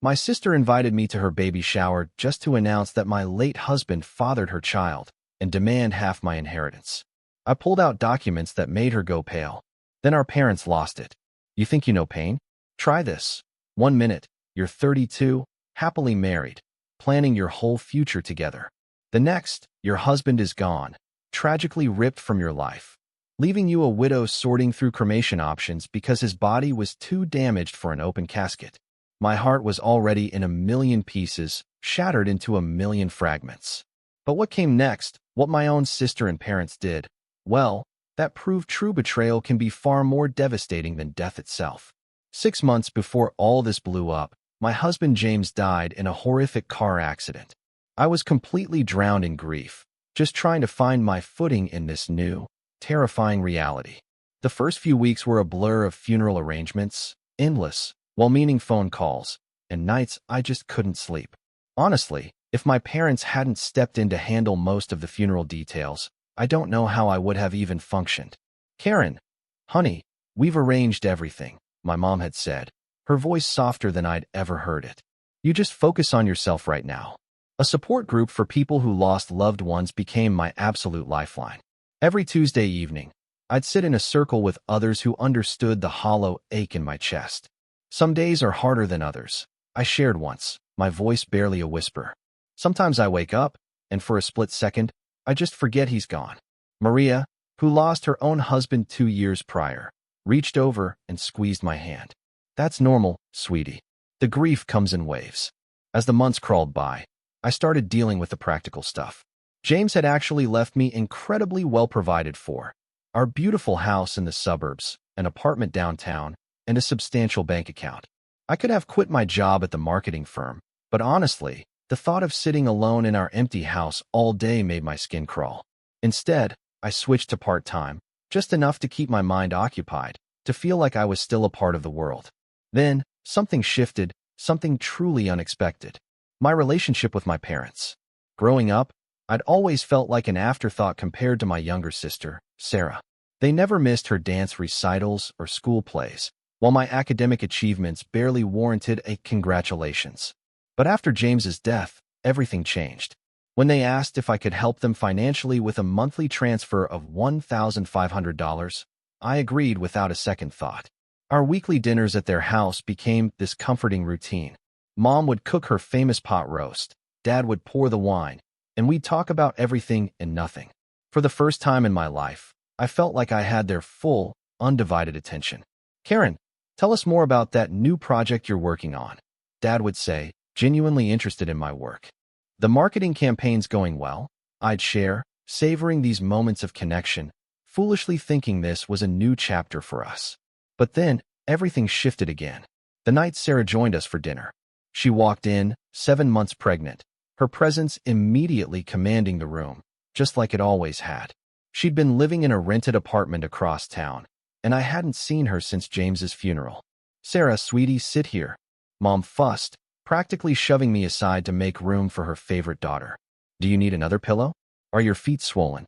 My sister invited me to her baby shower just to announce that my late husband fathered her child and demand half my inheritance. I pulled out documents that made her go pale. Then our parents lost it. You think you know pain? Try this. 1 minute, you're 32, happily married, planning your whole future together. The next, your husband is gone, tragically ripped from your life, leaving you a widow sorting through cremation options because his body was too damaged for an open casket. My heart was already in a million pieces, shattered into a million fragments. But what came next, what my own sister and parents did, well, that proved true betrayal can be far more devastating than death itself. 6 months before all this blew up, my husband James died in a horrific car accident. I was completely drowned in grief, just trying to find my footing in this new, terrifying reality. The first few weeks were a blur of funeral arrangements, endless, well-meaning phone calls, and nights I just couldn't sleep. Honestly, if my parents hadn't stepped in to handle most of the funeral details, I don't know how I would have even functioned. Karen, honey, we've arranged everything, my mom had said, her voice softer than I'd ever heard it. You just focus on yourself right now. A support group for people who lost loved ones became my absolute lifeline. Every Tuesday evening, I'd sit in a circle with others who understood the hollow ache in my chest. Some days are harder than others. I shared once, my voice barely a whisper. Sometimes I wake up, and for a split second, I just forget he's gone. Maria, who lost her own husband 2 years prior, reached over and squeezed my hand. That's normal, sweetie. The grief comes in waves. As the months crawled by, I started dealing with the practical stuff. James had actually left me incredibly well provided for. Our beautiful house in the suburbs, an apartment downtown, and a substantial bank account. I could have quit my job at the marketing firm, but honestly, the thought of sitting alone in our empty house all day made my skin crawl. Instead, I switched to part-time, just enough to keep my mind occupied, to feel like I was still a part of the world. Then, something shifted, something truly unexpected. My relationship with my parents. Growing up, I'd always felt like an afterthought compared to my younger sister, Sarah. They never missed her dance recitals or school plays, while my academic achievements barely warranted a congratulations. But after James's death, everything changed. When they asked if I could help them financially with a monthly transfer of $1,500, I agreed without a second thought. Our weekly dinners at their house became this comforting routine. Mom would cook her famous pot roast, Dad would pour the wine, and we'd talk about everything and nothing. For the first time in my life, I felt like I had their full, undivided attention. Karen, tell us more about that new project you're working on, Dad would say, genuinely interested in my work. The marketing campaign's going well, I'd share, savoring these moments of connection, foolishly thinking this was a new chapter for us. But then, everything shifted again. The night Sarah joined us for dinner. She walked in, 7 months pregnant, her presence immediately commanding the room, just like it always had. She'd been living in a rented apartment across town, and I hadn't seen her since James's funeral. Sarah, sweetie, sit here. Mom fussed, practically shoving me aside to make room for her favorite daughter. Do you need another pillow? Are your feet swollen?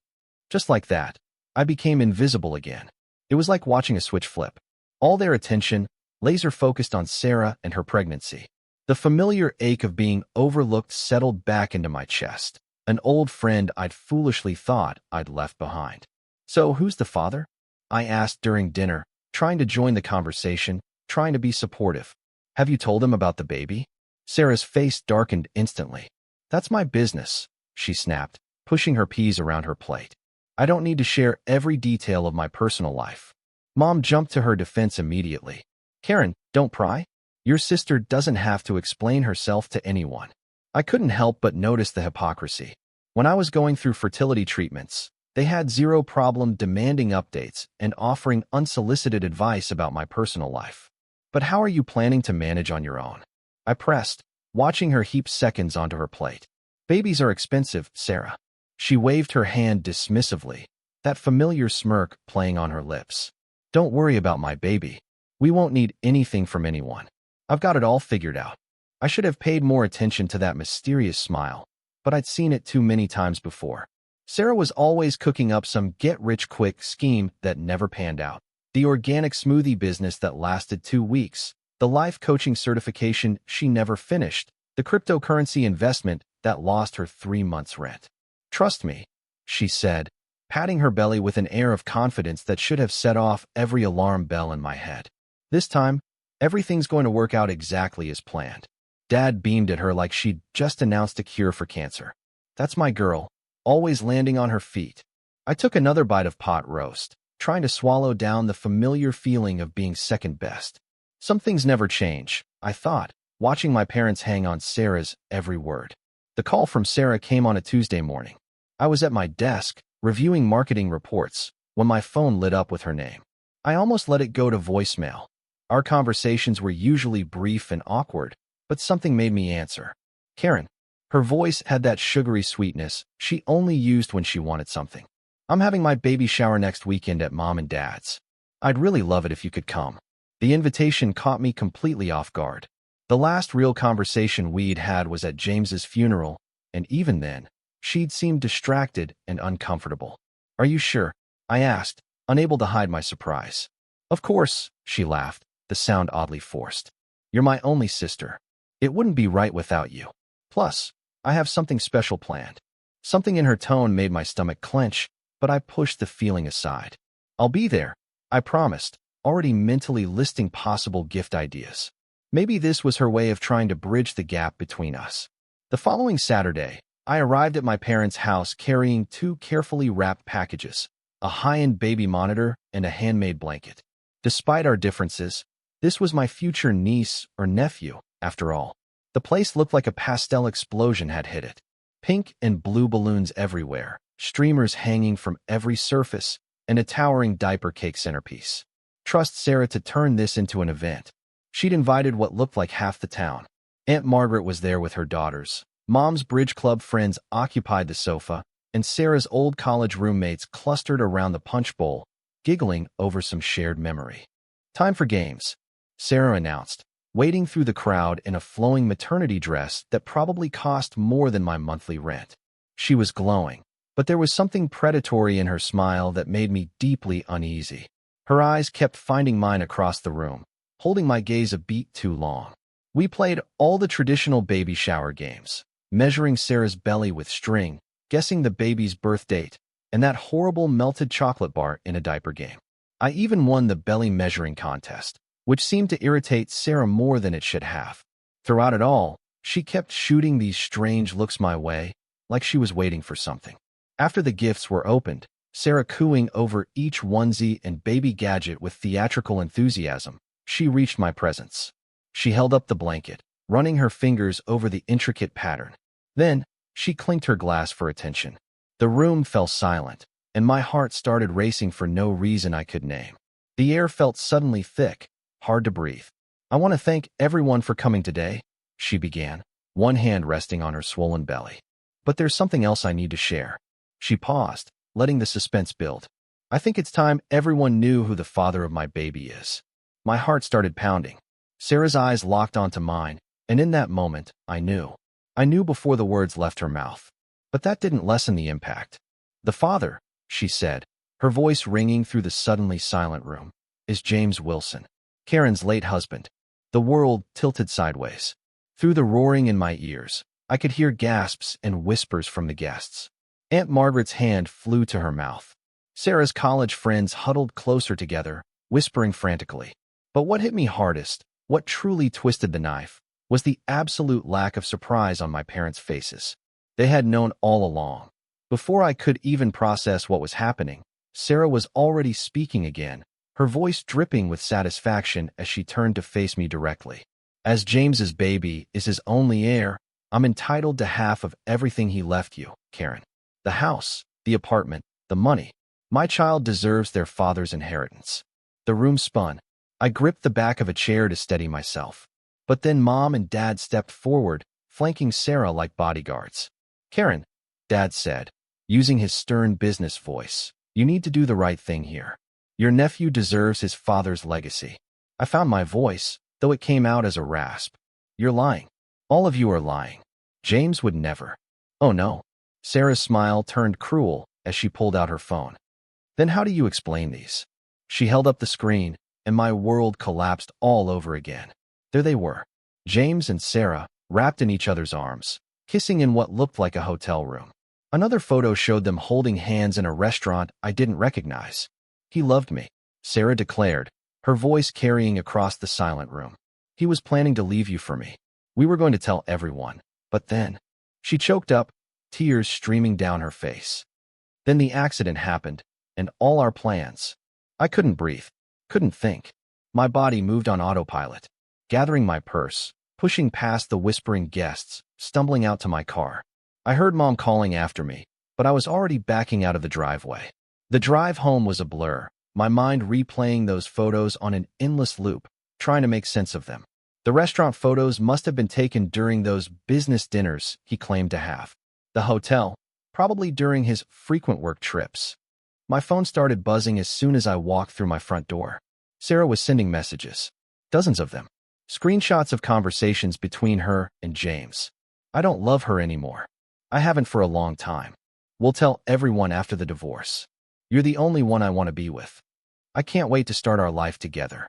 Just like that, I became invisible again. It was like watching a switch flip. All their attention, laser-focused on Sarah and her pregnancy. The familiar ache of being overlooked settled back into my chest, an old friend I'd foolishly thought I'd left behind. So who's the father? I asked during dinner, trying to join the conversation, trying to be supportive. Have you told him about the baby? Sarah's face darkened instantly. That's my business, she snapped, pushing her peas around her plate. I don't need to share every detail of my personal life. Mom jumped to her defense immediately. Karen, don't pry. Your sister doesn't have to explain herself to anyone. I couldn't help but notice the hypocrisy. When I was going through fertility treatments, they had zero problem demanding updates and offering unsolicited advice about my personal life. But how are you planning to manage on your own? I pressed, watching her heap seconds onto her plate. Babies are expensive, Sarah. She waved her hand dismissively, that familiar smirk playing on her lips. Don't worry about my baby. We won't need anything from anyone. I've got it all figured out. I should have paid more attention to that mysterious smile, but I'd seen it too many times before. Sarah was always cooking up some get-rich-quick scheme that never panned out. The organic smoothie business that lasted 2 weeks, the life coaching certification she never finished, the cryptocurrency investment that lost her 3 months' rent. "Trust me," she said, patting her belly with an air of confidence that should have set off every alarm bell in my head. "This time, everything's going to work out exactly as planned." Dad beamed at her like she'd just announced a cure for cancer. That's my girl, always landing on her feet. I took another bite of pot roast, trying to swallow down the familiar feeling of being second best. Some things never change, I thought, watching my parents hang on Sarah's every word. The call from Sarah came on a Tuesday morning. I was at my desk, reviewing marketing reports, when my phone lit up with her name. I almost let it go to voicemail. Our conversations were usually brief and awkward, but something made me answer. "Karen." Her voice had that sugary sweetness she only used when she wanted something. "I'm having my baby shower next weekend at Mom and Dad's. I'd really love it if you could come." The invitation caught me completely off guard. The last real conversation we'd had was at James's funeral, and even then, she'd seemed distracted and uncomfortable. "Are you sure?" I asked, unable to hide my surprise. "Of course," she laughed, the sound oddly forced. "You're my only sister. It wouldn't be right without you. Plus, I have something special planned." Something in her tone made my stomach clench, but I pushed the feeling aside. "I'll be there," I promised, already mentally listing possible gift ideas. Maybe this was her way of trying to bridge the gap between us. The following Saturday, I arrived at my parents' house carrying 2 carefully wrapped packages, a high-end baby monitor and a handmade blanket. Despite our differences, this was my future niece or nephew, after all. The place looked like a pastel explosion had hit it. Pink and blue balloons everywhere, streamers hanging from every surface, and a towering diaper cake centerpiece. Trust Sarah to turn this into an event. She'd invited what looked like half the town. Aunt Margaret was there with her daughters. Mom's bridge club friends occupied the sofa, and Sarah's old college roommates clustered around the punch bowl, giggling over some shared memory. "Time for games," Sarah announced, wading through the crowd in a flowing maternity dress that probably cost more than my monthly rent. She was glowing, but there was something predatory in her smile that made me deeply uneasy. Her eyes kept finding mine across the room, holding my gaze a beat too long. We played all the traditional baby shower games, measuring Sarah's belly with string, guessing the baby's birth date, and that horrible melted chocolate bar in a diaper game. I even won the belly measuring contest, which seemed to irritate Sarah more than it should have. Throughout it all, she kept shooting these strange looks my way, like she was waiting for something. After the gifts were opened, Sarah cooing over each onesie and baby gadget with theatrical enthusiasm, she reached my presence. She held up the blanket, running her fingers over the intricate pattern. Then, she clinked her glass for attention. The room fell silent, and my heart started racing for no reason I could name. The air felt suddenly thick, hard to breathe. "I want to thank everyone for coming today," she began, one hand resting on her swollen belly. "But there's something else I need to share." She paused, letting the suspense build. "I think it's time everyone knew who the father of my baby is." My heart started pounding. Sarah's eyes locked onto mine, and in that moment, I knew. I knew before the words left her mouth. But that didn't lessen the impact. "The father," she said, her voice ringing through the suddenly silent room, "is James Wilson, Karen's late husband." The world tilted sideways. Through the roaring in my ears, I could hear gasps and whispers from the guests. Aunt Margaret's hand flew to her mouth. Sarah's college friends huddled closer together, whispering frantically. But what hit me hardest, what truly twisted the knife, was the absolute lack of surprise on my parents' faces. They had known all along. Before I could even process what was happening, Sarah was already speaking again, her voice dripping with satisfaction as she turned to face me directly. "As James's baby is his only heir, I'm entitled to half of everything he left you, Karen. The house, the apartment, the money. My child deserves their father's inheritance." The room spun. I gripped the back of a chair to steady myself. But then Mom and Dad stepped forward, flanking Sarah like bodyguards. "Karen," Dad said, using his stern business voice, "you need to do the right thing here. Your nephew deserves his father's legacy." I found my voice, though it came out as a rasp. "You're lying. All of you are lying. James would never." "Oh no." Sarah's smile turned cruel as she pulled out her phone. "Then how do you explain these?" She held up the screen, and my world collapsed all over again. There they were, James and Sarah, wrapped in each other's arms, kissing in what looked like a hotel room. Another photo showed them holding hands in a restaurant I didn't recognize. He loved me, Sarah declared, her voice carrying across the silent room. He was planning to leave you for me. We were going to tell everyone, but then… She choked up, tears streaming down her face. Then the accident happened, and all our plans. I couldn't breathe, couldn't think. My body moved on autopilot, gathering my purse, pushing past the whispering guests, stumbling out to my car. I heard Mom calling after me, but I was already backing out of the driveway. The drive home was a blur, my mind replaying those photos on an endless loop, trying to make sense of them. The restaurant photos must have been taken during those business dinners he claimed to have. The hotel, probably during his frequent work trips. My phone started buzzing as soon as I walked through my front door. Sarah was sending messages. Dozens of them. Screenshots of conversations between her and James. I don't love her anymore. I haven't for a long time. We'll tell everyone after the divorce. You're the only one I want to be with. I can't wait to start our life together.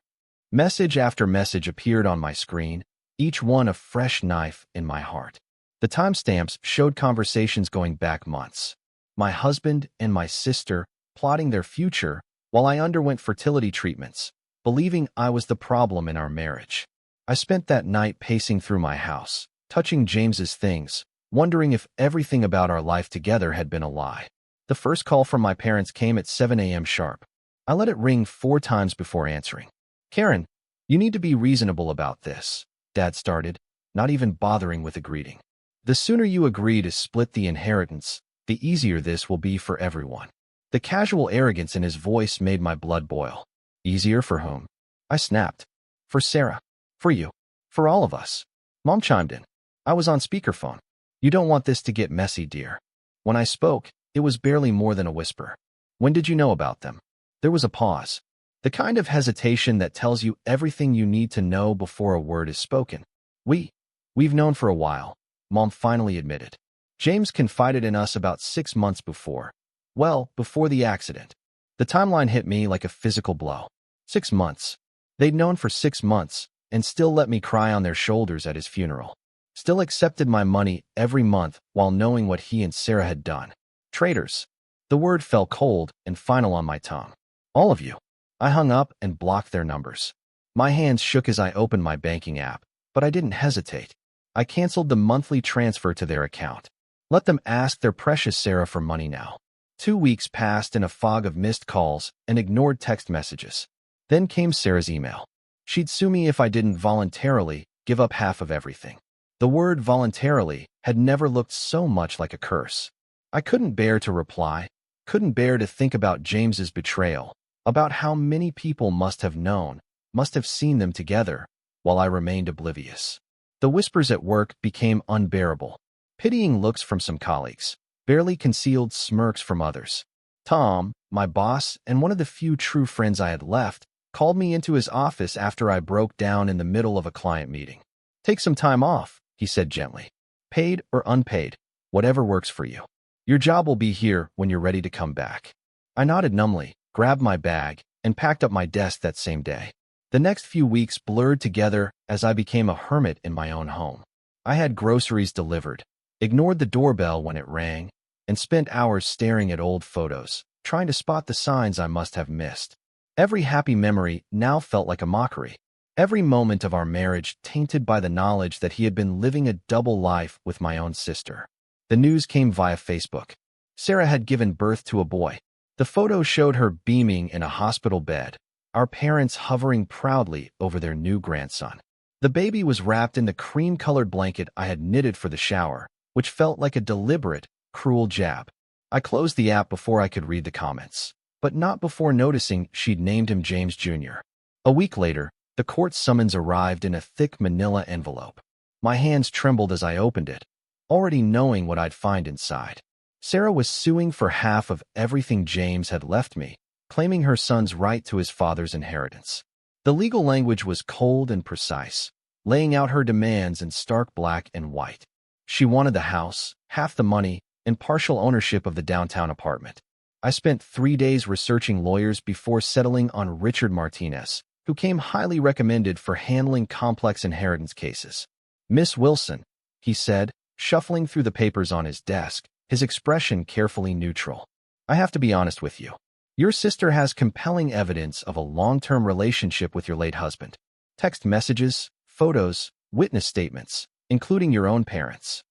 Message after message appeared on my screen, each one a fresh knife in my heart. The timestamps showed conversations going back months. My husband and my sister plotting their future while I underwent fertility treatments, believing I was the problem in our marriage. I spent that night pacing through my house, touching James's things, wondering if everything about our life together had been a lie. The first call from my parents came at 7 a.m. sharp. I let it ring 4 times before answering. Karen, you need to be reasonable about this, Dad started, not even bothering with a greeting. The sooner you agree to split the inheritance, the easier this will be for everyone. The casual arrogance in his voice made my blood boil. Easier for whom? I snapped. For Sarah. For you. For all of us. Mom chimed in. I was on speakerphone. You don't want this to get messy, dear. When I spoke, it was barely more than a whisper. When did you know about them? There was a pause. The kind of hesitation that tells you everything you need to know before a word is spoken. We've known for a while, Mom finally admitted. James confided in us about 6 months before. Well, before the accident. The timeline hit me like a physical blow. 6 months. They'd known for 6 months, and still let me cry on their shoulders at his funeral. Still accepted my money every month while knowing what he and Sarah had done. Traitors. The word fell cold and final on my tongue. All of you. I hung up and blocked their numbers. My hands shook as I opened my banking app, but I didn't hesitate. I canceled the monthly transfer to their account. Let them ask their precious Sarah for money now. 2 weeks passed in a fog of missed calls and ignored text messages. Then came Sarah's email. She'd sue me if I didn't voluntarily give up half of everything. The word voluntarily had never looked so much like a curse. I couldn't bear to reply, couldn't bear to think about James's betrayal, about how many people must have known, must have seen them together, while I remained oblivious. The whispers at work became unbearable. Pitying looks from some colleagues, barely concealed smirks from others. Tom, my boss and one of the few true friends I had left, called me into his office after I broke down in the middle of a client meeting. Take some time off, he said gently. Paid or unpaid, whatever works for you. Your job will be here when you're ready to come back. I nodded numbly, grabbed my bag, and packed up my desk that same day. The next few weeks blurred together as I became a hermit in my own home. I had groceries delivered, ignored the doorbell when it rang, and spent hours staring at old photos, trying to spot the signs I must have missed. Every happy memory now felt like a mockery. Every moment of our marriage tainted by the knowledge that he had been living a double life with my own sister. The news came via Facebook. Sarah had given birth to a boy. The photo showed her beaming in a hospital bed, our parents hovering proudly over their new grandson. The baby was wrapped in the cream-colored blanket I had knitted for the shower, which felt like a deliberate, cruel jab. I closed the app before I could read the comments, but not before noticing she'd named him James Jr. A week later, the court summons arrived in a thick manila envelope. My hands trembled as I opened it, already knowing what I'd find inside. Sarah was suing for half of everything James had left me, claiming her son's right to his father's inheritance. The legal language was cold and precise, laying out her demands in stark black and white. She wanted the house, half the money, and partial ownership of the downtown apartment. I spent 3 days researching lawyers before settling on Richard Martinez, who came highly recommended for handling complex inheritance cases. Miss Wilson, he said, shuffling through the papers on his desk, his expression carefully neutral. I have to be honest with you. Your sister has compelling evidence of a long-term relationship with your late husband. Text messages, photos, witness statements, including your own parents.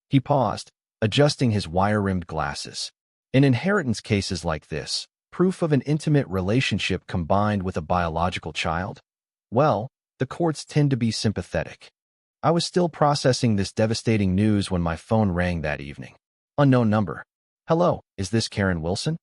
He paused, adjusting his wire-rimmed glasses. In inheritance cases like this, proof of an intimate relationship combined with a biological child? Well, the courts tend to be sympathetic. I was still processing this devastating news when my phone rang that evening. Unknown number. Hello, is this Karen Wilson?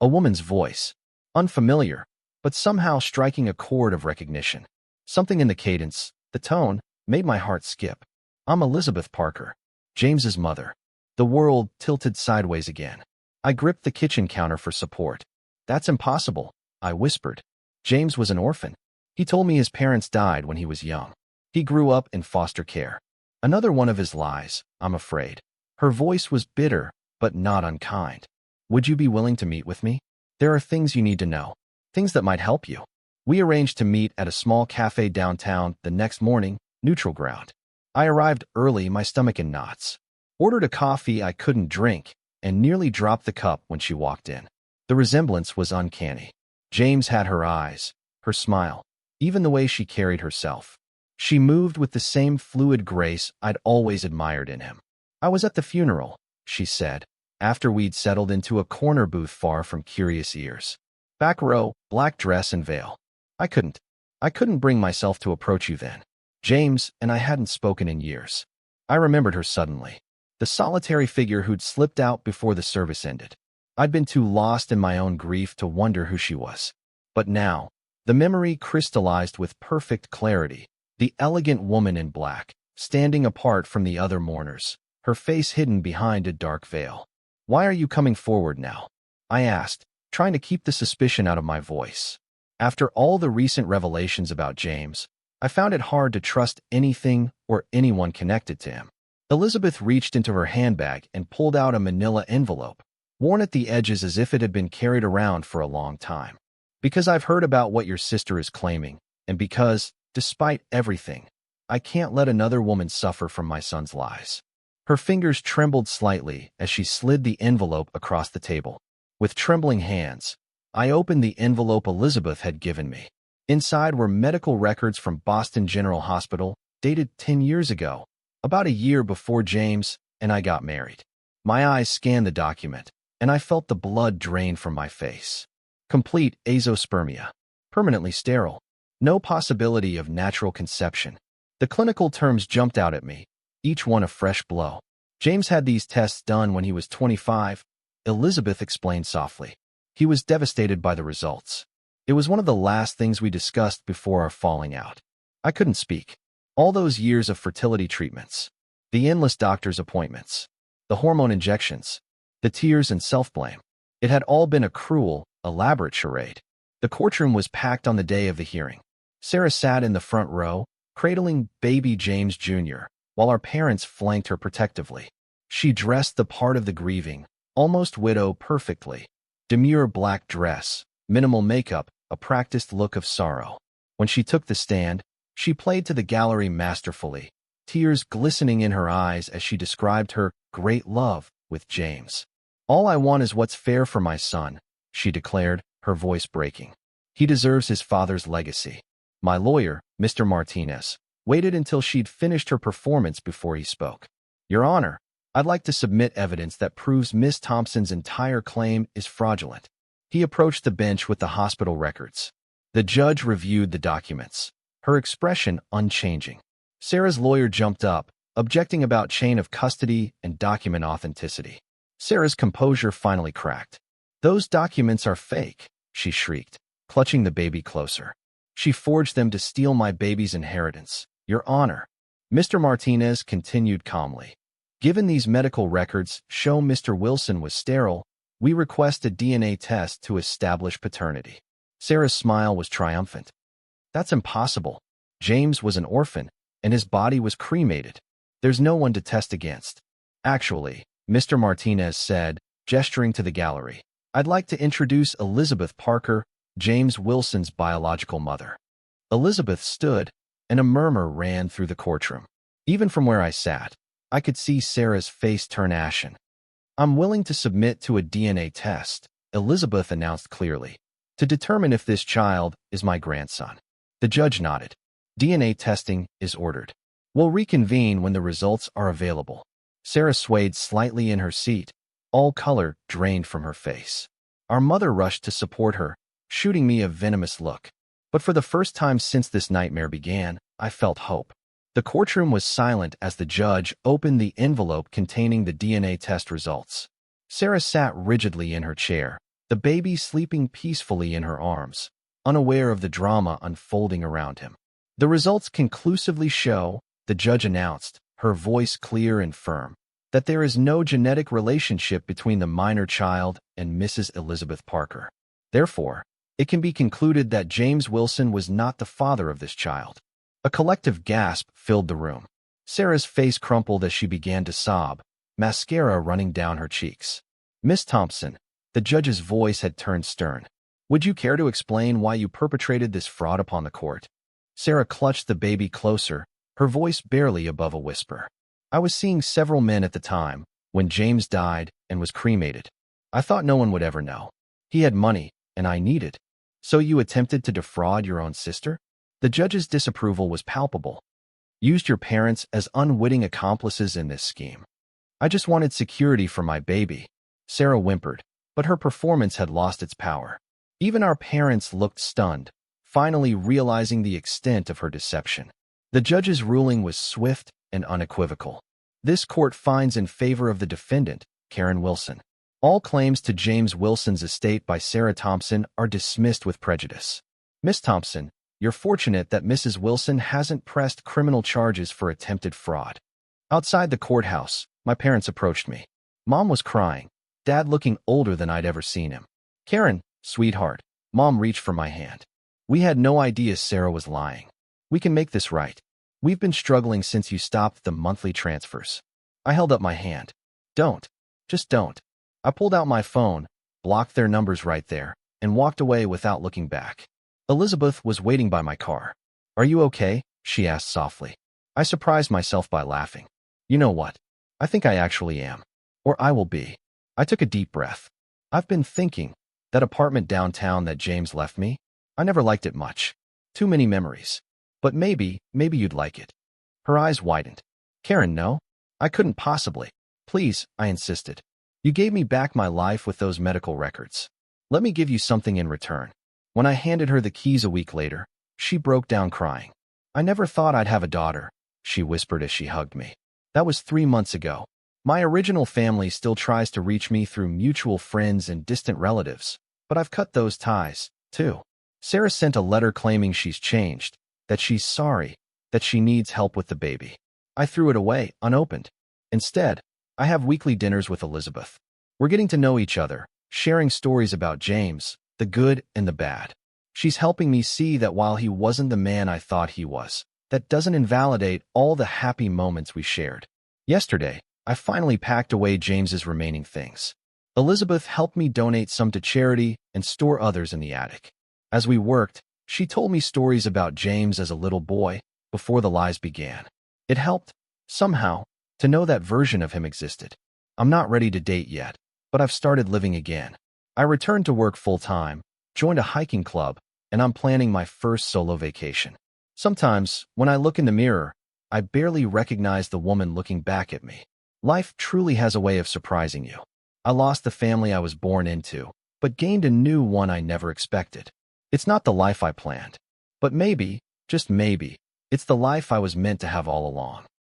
A woman's voice. Unfamiliar, but somehow striking a chord of recognition. Something in the cadence, the tone, made my heart skip. I'm Elizabeth Parker, James's mother. The world tilted sideways again. I gripped the kitchen counter for support. That's impossible, I whispered. James was an orphan. He told me his parents died when he was young. He grew up in foster care. Another one of his lies, I'm afraid. Her voice was bitter, but not unkind. Would you be willing to meet with me? There are things you need to know. Things that might help you. We arranged to meet at a small cafe downtown the next morning, neutral ground. I arrived early, my stomach in knots. Ordered a coffee I couldn't drink, and nearly dropped the cup when she walked in. The resemblance was uncanny. James had her eyes, her smile, even the way she carried herself. She moved with the same fluid grace I'd always admired in him. I was at the funeral, she said, after we'd settled into a corner booth far from curious ears. Back row, black dress and veil. I couldn't bring myself to approach you then. James and I hadn't spoken in years. I remembered her suddenly. The solitary figure who'd slipped out before the service ended. I'd been too lost in my own grief to wonder who she was. But now, the memory crystallized with perfect clarity. The elegant woman in black, standing apart from the other mourners, her face hidden behind a dark veil. Why are you coming forward now? I asked, trying to keep the suspicion out of my voice. After all the recent revelations about James, I found it hard to trust anything or anyone connected to him. Elizabeth reached into her handbag and pulled out a manila envelope, worn at the edges as if it had been carried around for a long time. Because I've heard about what your sister is claiming, and because, despite everything, I can't let another woman suffer from my son's lies. Her fingers trembled slightly as she slid the envelope across the table. With trembling hands, I opened the envelope Elizabeth had given me. Inside were medical records from Boston General Hospital, dated 10 years ago, about a year before James and I got married. My eyes scanned the document, and I felt the blood drain from my face. Complete azoospermia. Permanently sterile. No possibility of natural conception. The clinical terms jumped out at me, each one a fresh blow. James had these tests done when he was 25, Elizabeth explained softly. He was devastated by the results. It was one of the last things we discussed before our falling out. I couldn't speak. All those years of fertility treatments, the endless doctor's appointments, the hormone injections, the tears and self-blame. It had all been a cruel, elaborate charade. The courtroom was packed on the day of the hearing. Sarah sat in the front row, cradling baby James Jr., while our parents flanked her protectively. She dressed the part of the grieving, almost widow perfectly. Demure black dress, minimal makeup, a practiced look of sorrow. When she took the stand, she played to the gallery masterfully, tears glistening in her eyes as she described her great love with James. All I want is what's fair for my son, she declared, her voice breaking. He deserves his father's legacy. My lawyer, Mr. Martinez, waited until she'd finished her performance before he spoke. Your Honor, I'd like to submit evidence that proves Miss Thompson's entire claim is fraudulent. He approached the bench with the hospital records. The judge reviewed the documents, her expression unchanging. Sarah's lawyer jumped up, objecting about chain of custody and document authenticity. Sarah's composure finally cracked. Those documents are fake, she shrieked, clutching the baby closer. She forged them to steal my baby's inheritance, Your Honor. Mr. Martinez continued calmly. Given these medical records show Mr. Wilson was sterile, we request a DNA test to establish paternity. Sarah's smile was triumphant. That's impossible. James was an orphan, and his body was cremated. There's no one to test against. Actually, Mr. Martinez said, gesturing to the gallery, I'd like to introduce Elizabeth Parker, James Wilson's biological mother. Elizabeth stood, and a murmur ran through the courtroom. Even from where I sat, I could see Sarah's face turn ashen. "I'm willing to submit to a DNA test," Elizabeth announced clearly, "to determine if this child is my grandson." The judge nodded. "DNA testing is ordered. We'll reconvene when the results are available." Sarah swayed slightly in her seat, all color drained from her face. Our mother rushed to support her, shooting me a venomous look. But for the first time since this nightmare began, I felt hope. The courtroom was silent as the judge opened the envelope containing the DNA test results. Sarah sat rigidly in her chair, the baby sleeping peacefully in her arms, unaware of the drama unfolding around him. "The results conclusively show," the judge announced, her voice clear and firm, "that there is no genetic relationship between the minor child and Mrs. Elizabeth Parker. Therefore, it can be concluded that James Wilson was not the father of this child." A collective gasp filled the room. Sarah's face crumpled as she began to sob, mascara running down her cheeks. "Miss Thompson," the judge's voice had turned stern, "would you care to explain why you perpetrated this fraud upon the court?" Sarah clutched the baby closer, her voice barely above a whisper. "I was seeing several men at the time, when James died and was cremated. I thought no one would ever know. He had money, and I needed. So you attempted to defraud your own sister?" The judge's disapproval was palpable. "Used your parents as unwitting accomplices in this scheme." "I just wanted security for my baby," Sarah whimpered, but her performance had lost its power. Even our parents looked stunned, finally realizing the extent of her deception. The judge's ruling was swift and unequivocal. "This court finds in favor of the defendant, Karen Wilson. All claims to James Wilson's estate by Sarah Thompson are dismissed with prejudice. Miss Thompson, you're fortunate that Mrs. Wilson hasn't pressed criminal charges for attempted fraud." Outside the courthouse, my parents approached me. Mom was crying, Dad looking older than I'd ever seen him. "Karen, sweetheart," Mom reached for my hand. "We had no idea Sarah was lying. We can make this right. We've been struggling since you stopped the monthly transfers." I held up my hand. "Don't. Just don't." I pulled out my phone, blocked their numbers right there, and walked away without looking back. Elizabeth was waiting by my car. "Are you okay?" she asked softly. I surprised myself by laughing. "You know what? I think I actually am. Or I will be." I took a deep breath. "I've been thinking, that apartment downtown that James left me, I never liked it much. Too many memories. But maybe you'd like it." Her eyes widened. "Karen, no. I couldn't possibly." "Please," I insisted. "You gave me back my life with those medical records. Let me give you something in return." When I handed her the keys a week later, she broke down crying. "I never thought I'd have a daughter," she whispered as she hugged me. "That was 3 months ago. My original family still tries to reach me through mutual friends and distant relatives, but I've cut those ties, too." Sarah sent a letter claiming she's changed, that she's sorry, that she needs help with the baby. I threw it away, unopened. Instead, I have weekly dinners with Elizabeth. We're getting to know each other, sharing stories about James, the good and the bad. She's helping me see that while he wasn't the man I thought he was, that doesn't invalidate all the happy moments we shared. Yesterday, I finally packed away James's remaining things. Elizabeth helped me donate some to charity and store others in the attic. As we worked, she told me stories about James as a little boy, before the lies began. It helped, somehow, to know that version of him existed. I'm not ready to date yet, but I've started living again. I returned to work full-time, joined a hiking club, and I'm planning my first solo vacation. Sometimes, when I look in the mirror, I barely recognize the woman looking back at me. Life truly has a way of surprising you. I lost the family I was born into, but gained a new one I never expected. It's not the life I planned, but maybe, just maybe, it's the life I was meant to have all along.